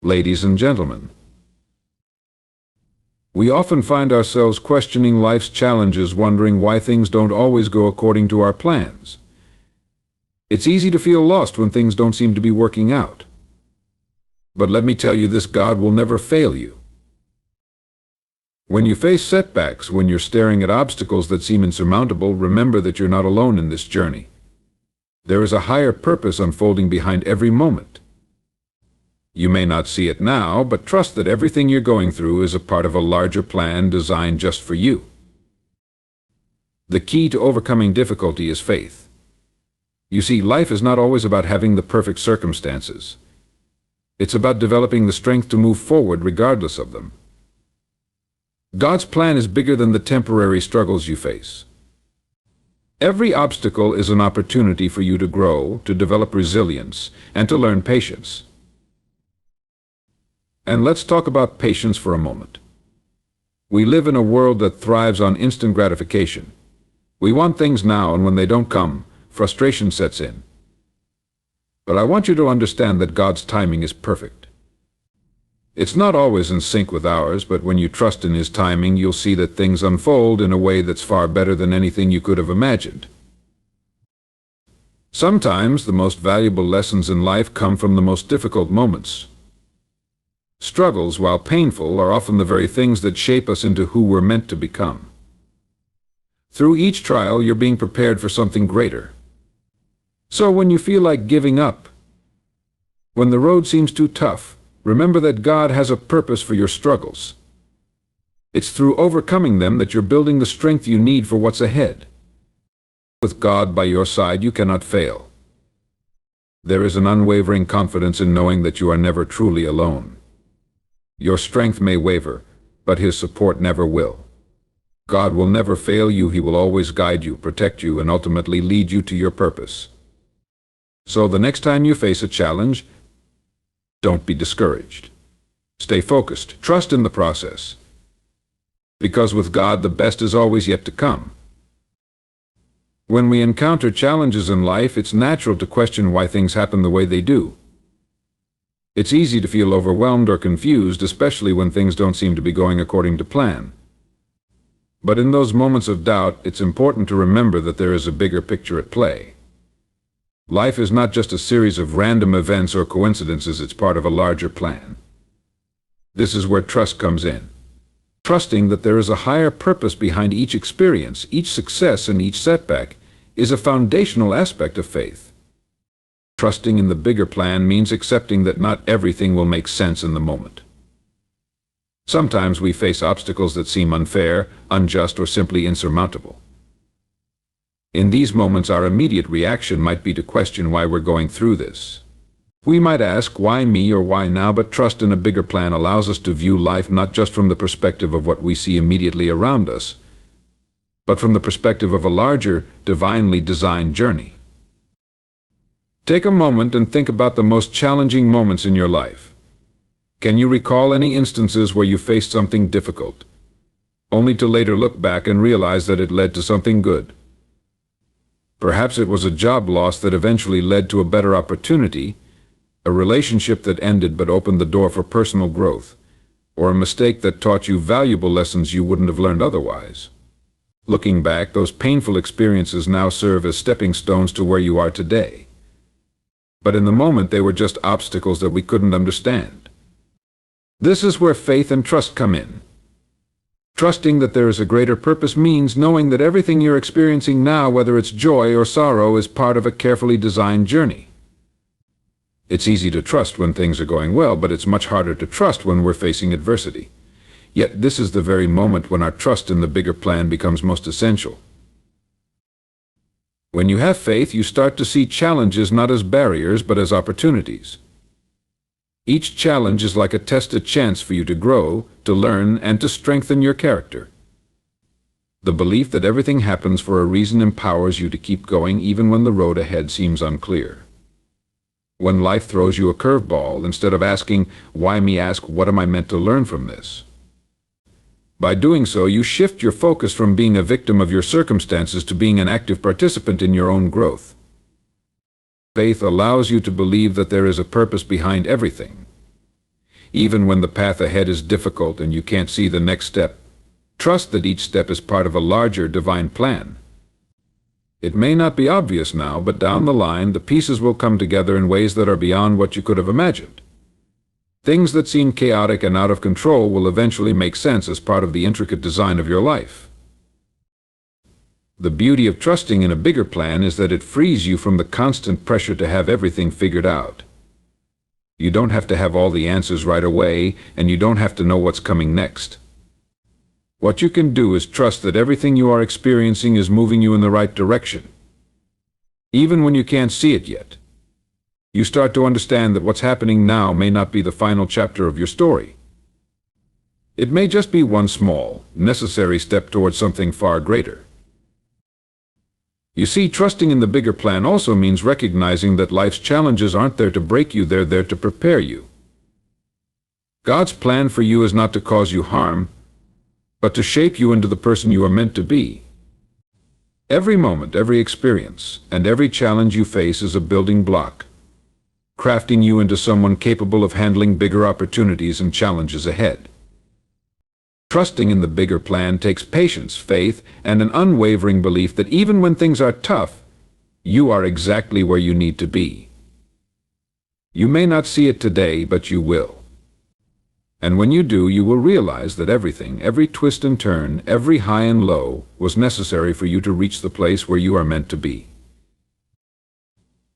Ladies and gentlemen, we often find ourselves questioning life's challenges, wondering why things don't always go according to our plans. It's easy to feel lost when things don't seem to be working out. But let me tell you this: God will never fail you. When you face setbacks, when you're staring at obstacles that seem insurmountable, remember that you're not alone in this journey. There is a higher purpose unfolding behind every moment. You may not see it now, but trust that everything you're going through is a part of a larger plan designed just for you. The key to overcoming difficulty is faith. You see, life is not always about having the perfect circumstances. It's about developing the strength to move forward regardless of them. God's plan is bigger than the temporary struggles you face. Every obstacle is an opportunity for you to grow, to develop resilience, and to learn patience. And let's talk about patience for a moment. We live in a world that thrives on instant gratification. We want things now, and when they don't come, frustration sets in. But I want you to understand that God's timing is perfect. It's not always in sync with ours, but when you trust in His timing, you'll see that things unfold in a way that's far better than anything you could have imagined. Sometimes the most valuable lessons in life come from the most difficult moments. Struggles, while painful, are often the very things that shape us into who we're meant to become. Through each trial, you're being prepared for something greater. So when you feel like giving up, when the road seems too tough, remember that God has a purpose for your struggles. It's through overcoming them that you're building the strength you need for what's ahead. With God by your side, you cannot fail. There is an unwavering confidence in knowing that you are never truly alone. Your strength may waver, but His support never will. God will never fail you. He will always guide you, protect you, and ultimately lead you to your purpose. So the next time you face a challenge, don't be discouraged. Stay focused. Trust in the process. Because with God, the best is always yet to come. When we encounter challenges in life, it's natural to question why things happen the way they do. It's easy to feel overwhelmed or confused, especially when things don't seem to be going according to plan. But in those moments of doubt, it's important to remember that there is a bigger picture at play. Life is not just a series of random events or coincidences, it's part of a larger plan. This is where trust comes in. Trusting that there is a higher purpose behind each experience, each success, and each setback is a foundational aspect of faith. Trusting in the bigger plan means accepting that not everything will make sense in the moment. Sometimes we face obstacles that seem unfair, unjust, or simply insurmountable. In these moments, our immediate reaction might be to question why we're going through this. We might ask, why me or why now? But trust in a bigger plan allows us to view life not just from the perspective of what we see immediately around us, but from the perspective of a larger, divinely designed journey. Take a moment and think about the most challenging moments in your life. Can you recall any instances where you faced something difficult, only to later look back and realize that it led to something good? Perhaps it was a job loss that eventually led to a better opportunity, a relationship that ended but opened the door for personal growth, or a mistake that taught you valuable lessons you wouldn't have learned otherwise. Looking back, those painful experiences now serve as stepping stones to where you are today. But in the moment, they were just obstacles that we couldn't understand. This is where faith and trust come in. Trusting that there is a greater purpose means knowing that everything you're experiencing now, whether it's joy or sorrow, is part of a carefully designed journey. It's easy to trust when things are going well, but it's much harder to trust when we're facing adversity. Yet this is the very moment when our trust in the bigger plan becomes most essential. When you have faith, you start to see challenges not as barriers, but as opportunities. Each challenge is like a tested chance for you to grow, to learn, and to strengthen your character. The belief that everything happens for a reason empowers you to keep going even when the road ahead seems unclear. When life throws you a curveball, instead of asking, why me, ask, what am I meant to learn from this? By doing so, you shift your focus from being a victim of your circumstances to being an active participant in your own growth. Faith allows you to believe that there is a purpose behind everything. even when the path ahead is difficult and you can't see the next step. Trust that each step is part of a larger divine plan. It may not be obvious now, but down the line, the pieces will come together in ways that are beyond what you could have imagined. Things that seem chaotic and out of control will eventually make sense as part of the intricate design of your life. The beauty of trusting in a bigger plan is that it frees you from the constant pressure to have everything figured out. You don't have to have all the answers right away, and you don't have to know what's coming next. What you can do is trust that everything you are experiencing is moving you in the right direction. Even when you can't see it yet, you start to understand that what's happening now may not be the final chapter of your story. It may just be one small, necessary step towards something far greater. You see, trusting in the bigger plan also means recognizing that life's challenges aren't there to break you, they're there to prepare you. God's plan for you is not to cause you harm, but to shape you into the person you are meant to be. Every moment, every experience, and every challenge you face is a building block, crafting you into someone capable of handling bigger opportunities and challenges ahead. Trusting in the bigger plan takes patience, faith, and an unwavering belief that even when things are tough, you are exactly where you need to be. You may not see it today, but you will. And when you do, you will realize that everything, every twist and turn, every high and low, was necessary for you to reach the place where you are meant to be.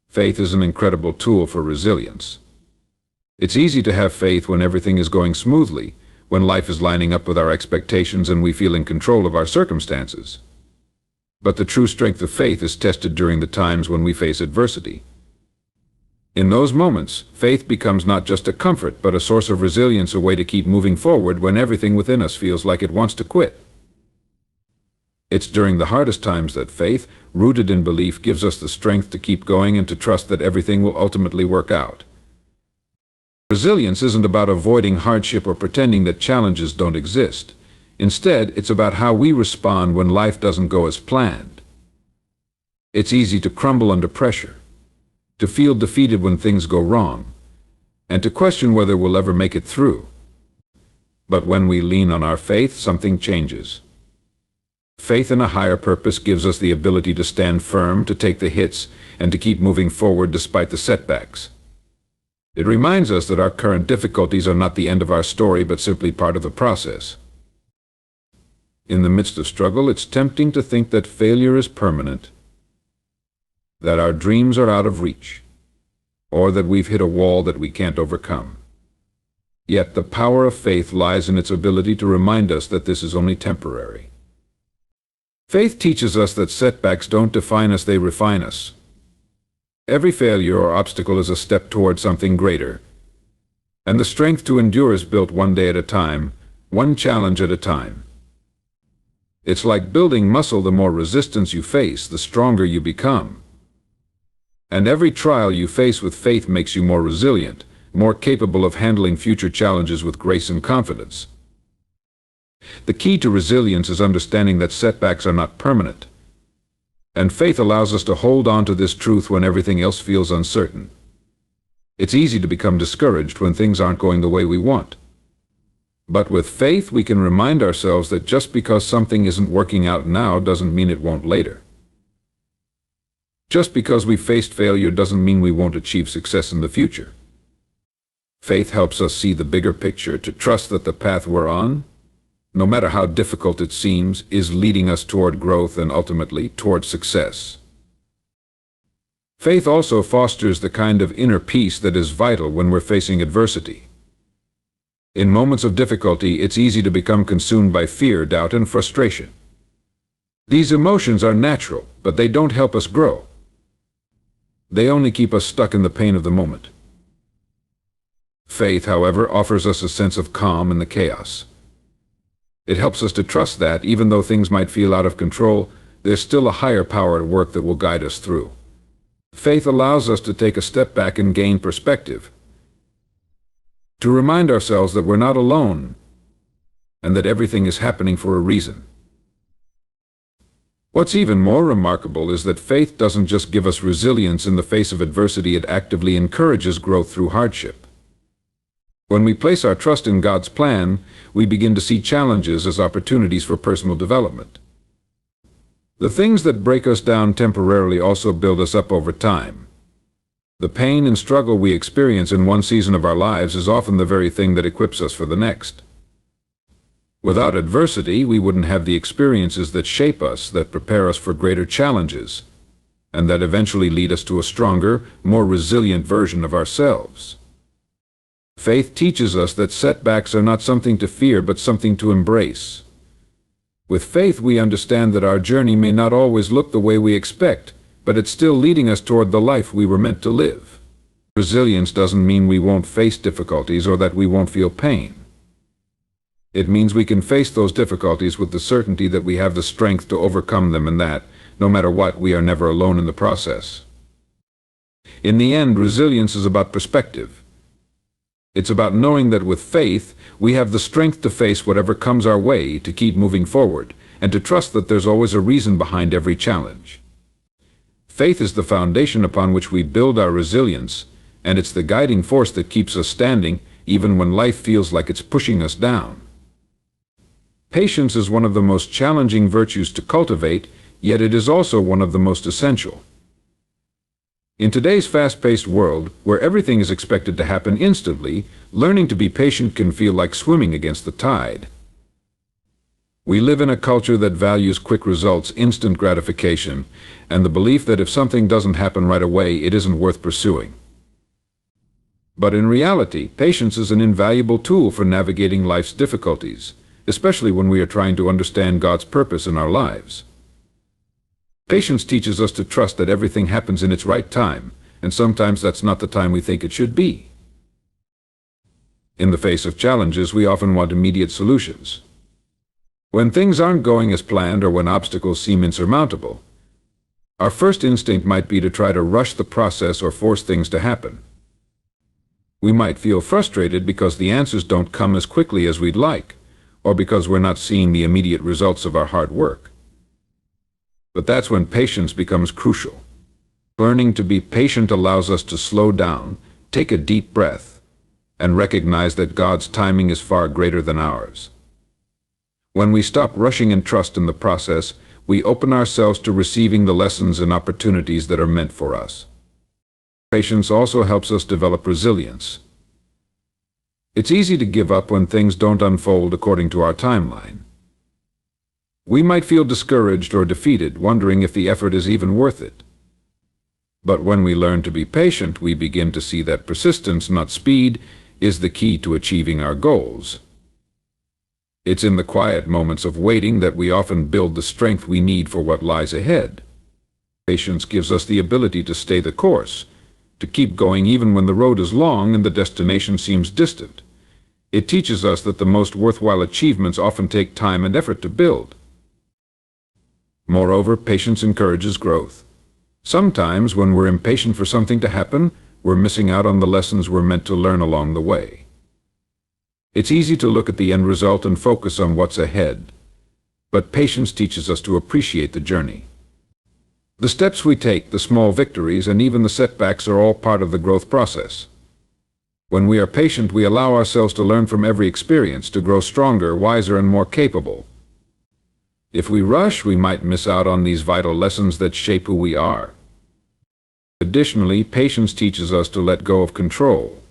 Faith is an incredible tool for resilience. It's easy to have faith when everything is going smoothly, when life is lining up with our expectations and we feel in control of our circumstances. But the true strength of faith is tested during the times when we face adversity. In those moments, faith becomes not just a comfort, but a source of resilience, a way to keep moving forward when everything within us feels like it wants to quit. It's during the hardest times that faith, rooted in belief, gives us the strength to keep going and to trust that everything will ultimately work out. Resilience isn't about avoiding hardship or pretending that challenges don't exist. Instead, it's about how we respond when life doesn't go as planned. It's easy to crumble under pressure, to feel defeated when things go wrong, and to question whether we'll ever make it through. But when we lean on our faith, something changes. Faith in a higher purpose gives us the ability to stand firm, to take the hits, and to keep moving forward despite the setbacks. It reminds us that our current difficulties are not the end of our story, but simply part of the process. In the midst of struggle, it's tempting to think that failure is permanent, that our dreams are out of reach, or that we've hit a wall that we can't overcome. Yet the power of faith lies in its ability to remind us that this is only temporary. Faith teaches us that setbacks don't define us, they refine us. Every failure or obstacle is a step toward something greater, and the strength to endure is built one day at a time, one challenge at a time. It's like building muscle. The more resistance you face, the stronger you become. And every trial you face with faith makes you more resilient, more capable of handling future challenges with grace and confidence. The key to resilience is understanding that setbacks are not permanent, and faith allows us to hold on to this truth when everything else feels uncertain. It's easy to become discouraged when things aren't going the way we want. But with faith, we can remind ourselves that just because something isn't working out now doesn't mean it won't later. Just because we faced failure doesn't mean we won't achieve success in the future. Faith helps us see the bigger picture, to trust that the path we're on, no matter how difficult it seems, is leading us toward growth and ultimately toward success. Faith also fosters the kind of inner peace that is vital when we're facing adversity. In moments of difficulty, it's easy to become consumed by fear, doubt, and frustration. These emotions are natural, but they don't help us grow. They only keep us stuck in the pain of the moment. Faith, however, offers us a sense of calm in the chaos. It helps us to trust that, even though things might feel out of control, there's still a higher power at work that will guide us through. Faith allows us to take a step back and gain perspective, to remind ourselves that we're not alone, and that everything is happening for a reason. What's even more remarkable is that faith doesn't just give us resilience in the face of adversity, it actively encourages growth through hardship. When we place our trust in God's plan, we begin to see challenges as opportunities for personal development. The things that break us down temporarily also build us up over time. The pain and struggle we experience in one season of our lives is often the very thing that equips us for the next. Without adversity, we wouldn't have the experiences that shape us, that prepare us for greater challenges, and that eventually lead us to a stronger, more resilient version of ourselves. Faith teaches us that setbacks are not something to fear, but something to embrace. With faith, we understand that our journey may not always look the way we expect, but it's still leading us toward the life we were meant to live. Resilience doesn't mean we won't face difficulties or that we won't feel pain. It means we can face those difficulties with the certainty that we have the strength to overcome them, and that, no matter what, we are never alone in the process. In the end, resilience is about perspective. It's about knowing that with faith, we have the strength to face whatever comes our way, to keep moving forward, and to trust that there's always a reason behind every challenge. Faith is the foundation upon which we build our resilience, and it's the guiding force that keeps us standing even when life feels like it's pushing us down. Patience is one of the most challenging virtues to cultivate, yet it is also one of the most essential. In today's fast-paced world, where everything is expected to happen instantly, learning to be patient can feel like swimming against the tide. We live in a culture that values quick results, instant gratification, and the belief that if something doesn't happen right away, it isn't worth pursuing. But in reality, patience is an invaluable tool for navigating life's difficulties, especially when we are trying to understand God's purpose in our lives. Patience teaches us to trust that everything happens in its right time, and sometimes that's not the time we think it should be. In the face of challenges, we often want immediate solutions. When things aren't going as planned or when obstacles seem insurmountable, our first instinct might be to try to rush the process or force things to happen. We might feel frustrated because the answers don't come as quickly as we'd like, or because we're not seeing the immediate results of our hard work. But that's when patience becomes crucial. Learning to be patient allows us to slow down, take a deep breath, and recognize that God's timing is far greater than ours. When we stop rushing and trust in the process, we open ourselves to receiving the lessons and opportunities that are meant for us. Patience also helps us develop resilience. It's easy to give up when things don't unfold according to our timeline. We might feel discouraged or defeated, wondering if the effort is even worth it. But when we learn to be patient, we begin to see that persistence, not speed, is the key to achieving our goals. It's in the quiet moments of waiting that we often build the strength we need for what lies ahead. Patience gives us the ability to stay the course, to keep going even when the road is long and the destination seems distant. It teaches us that the most worthwhile achievements often take time and effort to build. Moreover, patience encourages growth. Sometimes, when we're impatient for something to happen, we're missing out on the lessons we're meant to learn along the way. It's easy to look at the end result and focus on what's ahead, but patience teaches us to appreciate the journey. The steps we take, the small victories, and even the setbacks are all part of the growth process. When we are patient, we allow ourselves to learn from every experience, to grow stronger, wiser, and more capable. If we rush, we might miss out on these vital lessons that shape who we are. Additionally, patience teaches us to let go of control.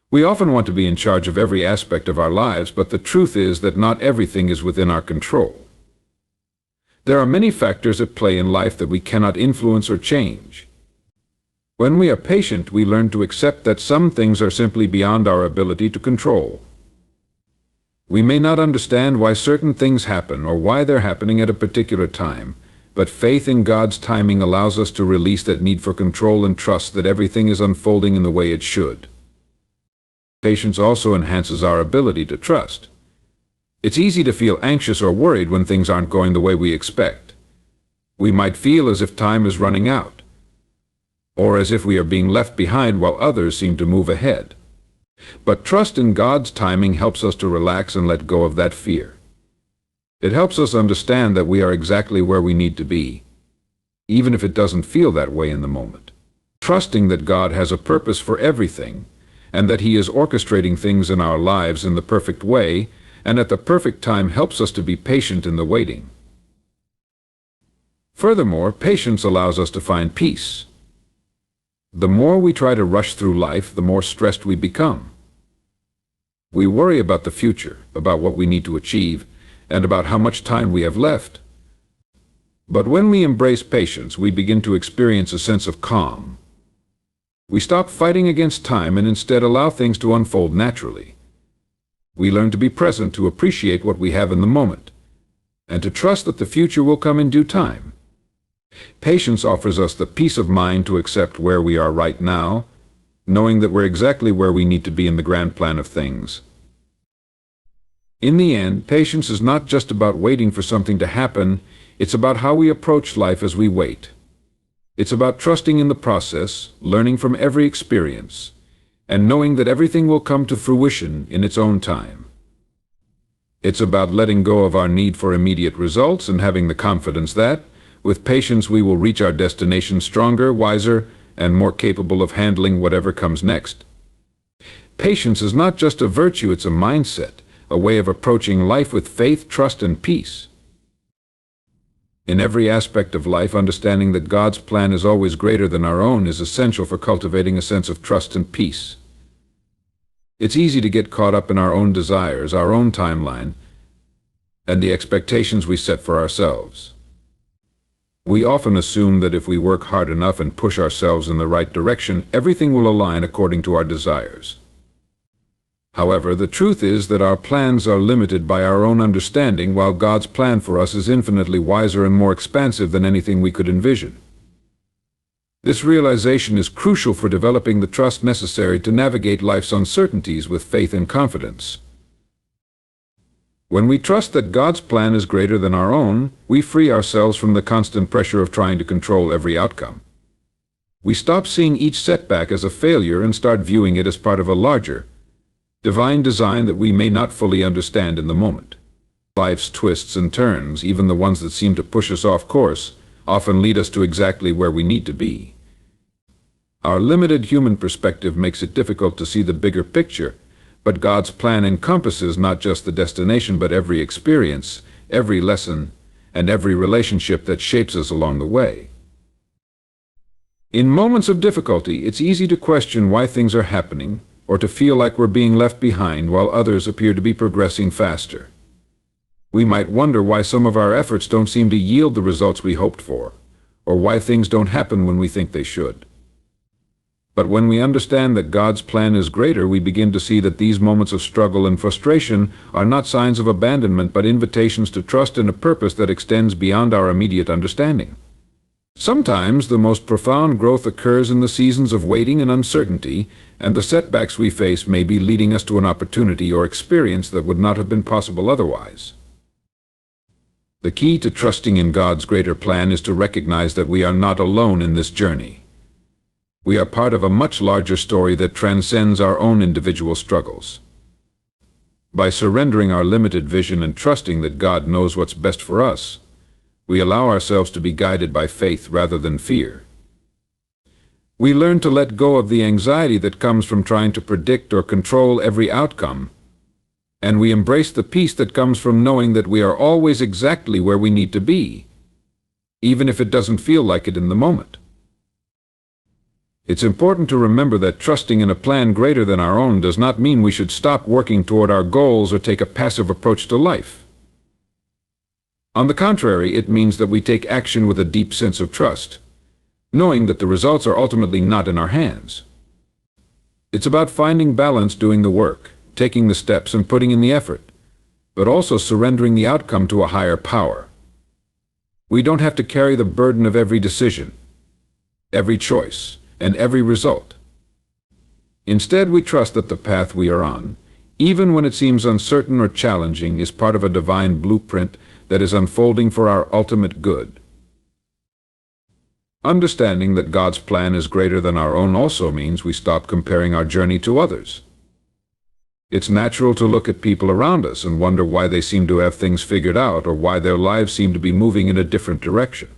We often want to be in charge of every aspect of our lives, but the truth is that not everything is within our control. There are many factors at play in life that we cannot influence or change. When we are patient, we learn to accept that some things are simply beyond our ability to control. We may not understand why certain things happen or why they're happening at a particular time, but faith in God's timing allows us to release that need for control and trust that everything is unfolding in the way it should. Patience also enhances our ability to trust. It's easy to feel anxious or worried when things aren't going the way we expect. We might feel as if time is running out, or as if we are being left behind while others seem to move ahead. But trust in God's timing helps us to relax and let go of that fear. It helps us understand that we are exactly where we need to be, even if it doesn't feel that way in the moment. Trusting that God has a purpose for everything and that He is orchestrating things in our lives in the perfect way, and at the perfect time helps us to be patient in the waiting. Furthermore, patience allows us to find peace. The more we try to rush through life, the more stressed we become. We worry about the future, about what we need to achieve, and about how much time we have left. But when we embrace patience, we begin to experience a sense of calm. We stop fighting against time and instead allow things to unfold naturally. We learn to be present, to appreciate what we have in the moment, and to trust that the future will come in due time. Patience offers us the peace of mind to accept where we are right now, knowing that we're exactly where we need to be in the grand plan of things. In the end, patience is not just about waiting for something to happen, it's about how we approach life as we wait. It's about trusting in the process, learning from every experience, and knowing that everything will come to fruition in its own time. It's about letting go of our need for immediate results and having the confidence that, with patience, we will reach our destination stronger, wiser, and more capable of handling whatever comes next. Patience is not just a virtue, it's a mindset, a way of approaching life with faith, trust, and peace. In every aspect of life, understanding that God's plan is always greater than our own is essential for cultivating a sense of trust and peace. It's easy to get caught up in our own desires, our own timeline, and the expectations we set for ourselves. We often assume that if we work hard enough and push ourselves in the right direction, everything will align according to our desires. However, the truth is that our plans are limited by our own understanding, while God's plan for us is infinitely wiser and more expansive than anything we could envision. This realization is crucial for developing the trust necessary to navigate life's uncertainties with faith and confidence. When we trust that God's plan is greater than our own, we free ourselves from the constant pressure of trying to control every outcome. We stop seeing each setback as a failure and start viewing it as part of a larger, divine design that we may not fully understand in the moment. Life's twists and turns, even the ones that seem to push us off course, often lead us to exactly where we need to be. Our limited human perspective makes it difficult to see the bigger picture, but God's plan encompasses not just the destination, but every experience, every lesson, and every relationship that shapes us along the way. In moments of difficulty, it's easy to question why things are happening, or to feel like we're being left behind while others appear to be progressing faster. We might wonder why some of our efforts don't seem to yield the results we hoped for, or why things don't happen when we think they should. But when we understand that God's plan is greater, we begin to see that these moments of struggle and frustration are not signs of abandonment, but invitations to trust in a purpose that extends beyond our immediate understanding. Sometimes the most profound growth occurs in the seasons of waiting and uncertainty, and the setbacks we face may be leading us to an opportunity or experience that would not have been possible otherwise. The key to trusting in God's greater plan is to recognize that we are not alone in this journey. We are part of a much larger story that transcends our own individual struggles. By surrendering our limited vision and trusting that God knows what's best for us, we allow ourselves to be guided by faith rather than fear. We learn to let go of the anxiety that comes from trying to predict or control every outcome, and we embrace the peace that comes from knowing that we are always exactly where we need to be, even if it doesn't feel like it in the moment. It's important to remember that trusting in a plan greater than our own does not mean we should stop working toward our goals or take a passive approach to life. On the contrary, it means that we take action with a deep sense of trust, knowing that the results are ultimately not in our hands. It's about finding balance, doing the work, taking the steps and putting in the effort, but also surrendering the outcome to a higher power. We don't have to carry the burden of every decision, every choice, and every result. Instead, we trust that the path we are on, even when it seems uncertain or challenging, is part of a divine blueprint that is unfolding for our ultimate good. Understanding that God's plan is greater than our own also means we stop comparing our journey to others. It's natural to look at people around us and wonder why they seem to have things figured out or why their lives seem to be moving in a different direction.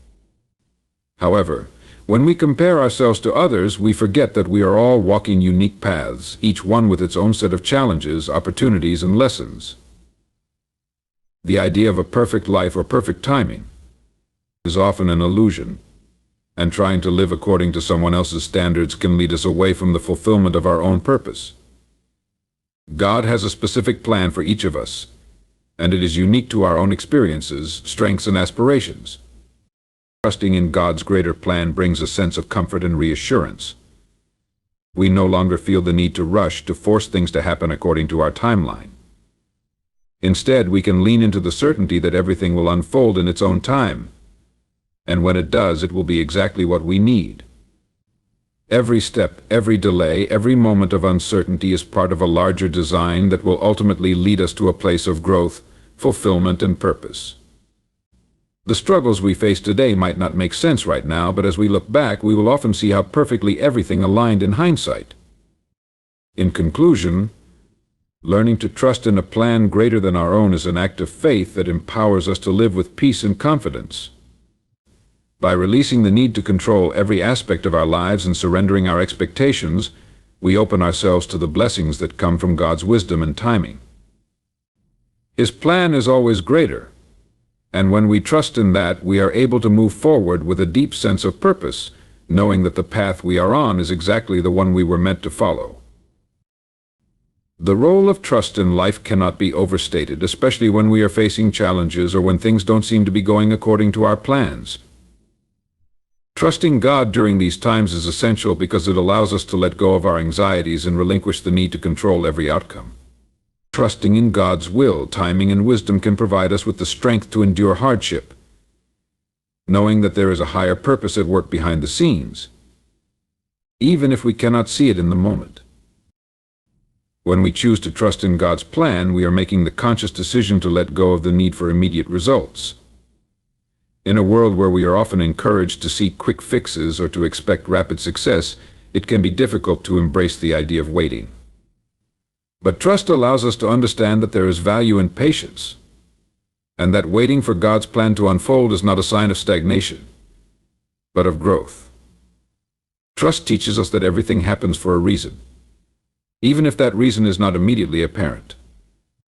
However, When we compare ourselves to others, we forget that we are all walking unique paths, each one with its own set of challenges, opportunities, and lessons. The idea of a perfect life or perfect timing is often an illusion, and trying to live according to someone else's standards can lead us away from the fulfillment of our own purpose. God has a specific plan for each of us, and it is unique to our own experiences, strengths, and aspirations. Trusting in God's greater plan brings a sense of comfort and reassurance. We no longer feel the need to rush to force things to happen according to our timeline. Instead, we can lean into the certainty that everything will unfold in its own time, and when it does, it will be exactly what we need. Every step, every delay, every moment of uncertainty is part of a larger design that will ultimately lead us to a place of growth, fulfillment, and purpose. The struggles we face today might not make sense right now, but as we look back, we will often see how perfectly everything aligned in hindsight. In conclusion, learning to trust in a plan greater than our own is an act of faith that empowers us to live with peace and confidence. By releasing the need to control every aspect of our lives and surrendering our expectations, we open ourselves to the blessings that come from God's wisdom and timing. His plan is always greater, and when we trust in that, we are able to move forward with a deep sense of purpose, knowing that the path we are on is exactly the one we were meant to follow. The role of trust in life cannot be overstated, especially when we are facing challenges or when things don't seem to be going according to our plans. Trusting God during these times is essential because it allows us to let go of our anxieties and relinquish the need to control every outcome. Trusting in God's will, timing, and wisdom can provide us with the strength to endure hardship, knowing that there is a higher purpose at work behind the scenes, even if we cannot see it in the moment. When we choose to trust in God's plan, we are making the conscious decision to let go of the need for immediate results. In a world where we are often encouraged to seek quick fixes or to expect rapid success, it can be difficult to embrace the idea of waiting. But trust allows us to understand that there is value in patience, and that waiting for God's plan to unfold is not a sign of stagnation, but of growth. Trust teaches us that everything happens for a reason, even if that reason is not immediately apparent.